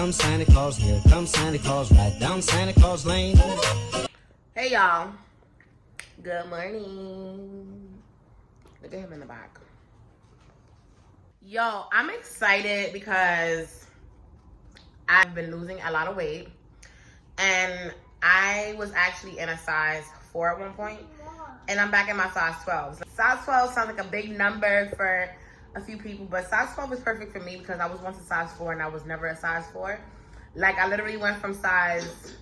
comes Santa Claus, here comes Santa Claus, right down Santa Claus Lane. Hey y'all, good morning. Look at him in the back. Yo, I'm excited because I've been losing a lot of weight, and I was actually in a size 4 at one point, and I'm back in my size 12. Size 12 sounds like a big number for a few people, but size 12 is perfect for me because I was once a size 4 and I was never a size 4. Like, I literally went from size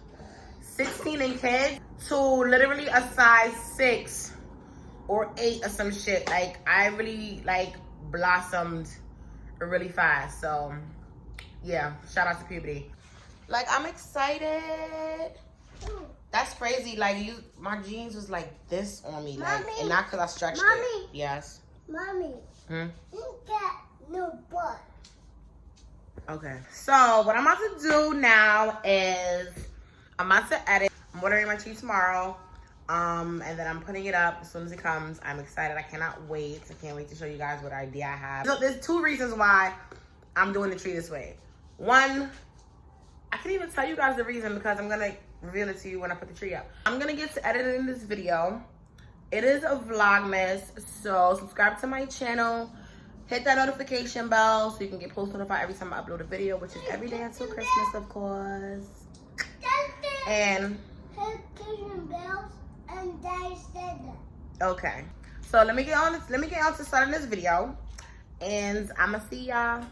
16 in kids to literally a size 6 or 8 or some shit. Like, I really like blossomed really fast. So yeah, shout out to puberty. Like, I'm excited. That's crazy. Like, my jeans was like this on me, like, and not because I stretched it. Yes. Mommy. You got no butt. Okay. So what I'm about to do now is I'm about to edit. I'm ordering my tea tomorrow. And then I'm putting it up as soon as it comes. I'm excited. I cannot wait. I can't wait to show you guys what idea I have. So there's 2 reasons why I'm doing the tree this way. One, I can't even tell you guys the reason because I'm gonna reveal it to you when I put the tree up. I'm gonna get to editing this video. It is a Vlogmas, so subscribe to my channel. Hit that notification bell so you can get post notified every time I upload a video, which is every day until Christmas, of course. And okay, so let me get on to starting this video, and I'ma see y'all.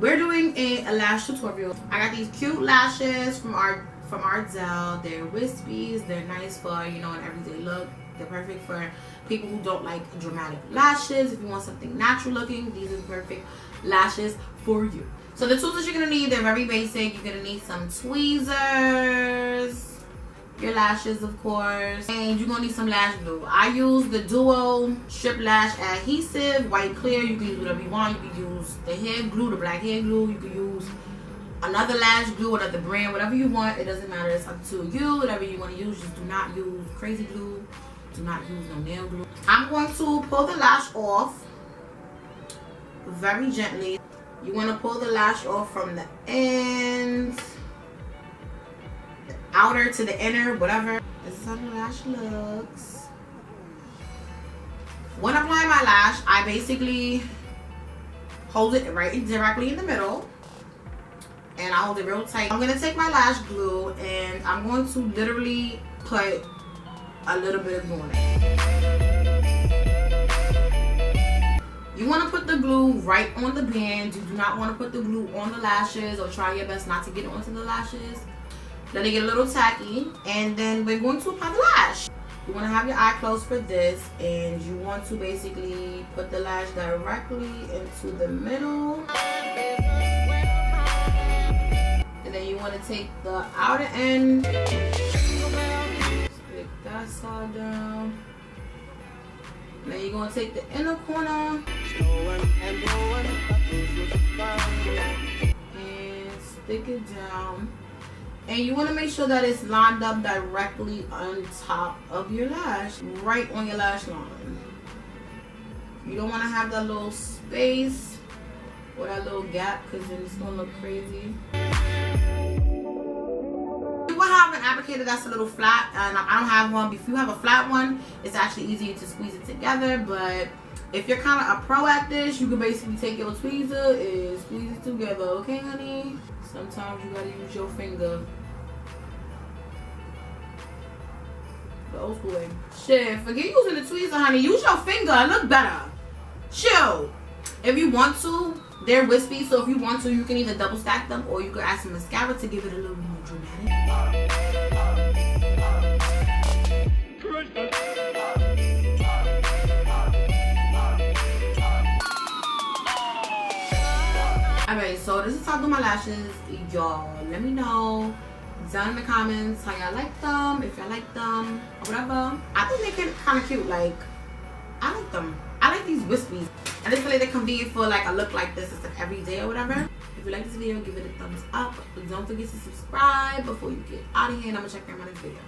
We're doing a lash tutorial. I got these cute lashes from Ardell. They're wispies. They're nice for, you know, an everyday look. They're perfect for people who don't like dramatic lashes. If you want something natural looking, these are the perfect lashes for you. So the tools that you're gonna need, they're very basic. You're gonna need some tweezers, your lashes, of course, and you're gonna need some lash glue. I use the Duo Strip Lash Adhesive, white clear. You can use whatever you want. You can use the hair glue, the black hair glue. You can use another lash glue, another brand, whatever you want. It doesn't matter. It's up to you. Whatever you want to use. Just do not use crazy glue. Do not use no nail glue. I'm going to pull the lash off very gently. You want to pull the lash off from the ends, the outer to the inner, whatever. This is how the lash looks. When applying my lash, I basically hold it right directly in the middle, and I hold it real tight. I'm going to take my lash glue and I'm going to literally put a little bit of glue on it. You want to put the glue right on the band. You do not want to put the glue on the lashes, or try your best not to get onto the lashes. Let it get a little tacky, and then we're going to apply the lash. You want to have your eye closed for this, and you want to basically put the lash directly into the middle. And then you want to take the outer end, stick that side down. Then you're going to take the inner corner and stick it down. And you want to make sure that it's lined up directly on top of your lash, right on your lash line. You don't want to have that little space or that little gap, because then it's going to look crazy. You will have an applicator that's a little flat, and I don't have one. If you have a flat one, it's actually easier to squeeze it together. But if you're kind of a pro at this, you can basically take your tweezer and squeeze it together, okay, honey? Sometimes you gotta use your finger. The old school way. Shit, forget using the tweezer, honey. Use your finger. It look better. Chill. If you want to, they're wispy, so if you want to, you can either double stack them, or you could add some mascara to give it a little more dramatic. Alright, so this is how I do my lashes, y'all. Let me know down in the comments how y'all like them, if y'all like them, or whatever. I think they're kind of cute. Like, I like them. I like these wispies. I just feel like they're convenient for like a look like this. It's like every day or whatever. If you like this video, give it a thumbs up. Don't forget to subscribe before you get out of here, and I'm gonna check out my next video.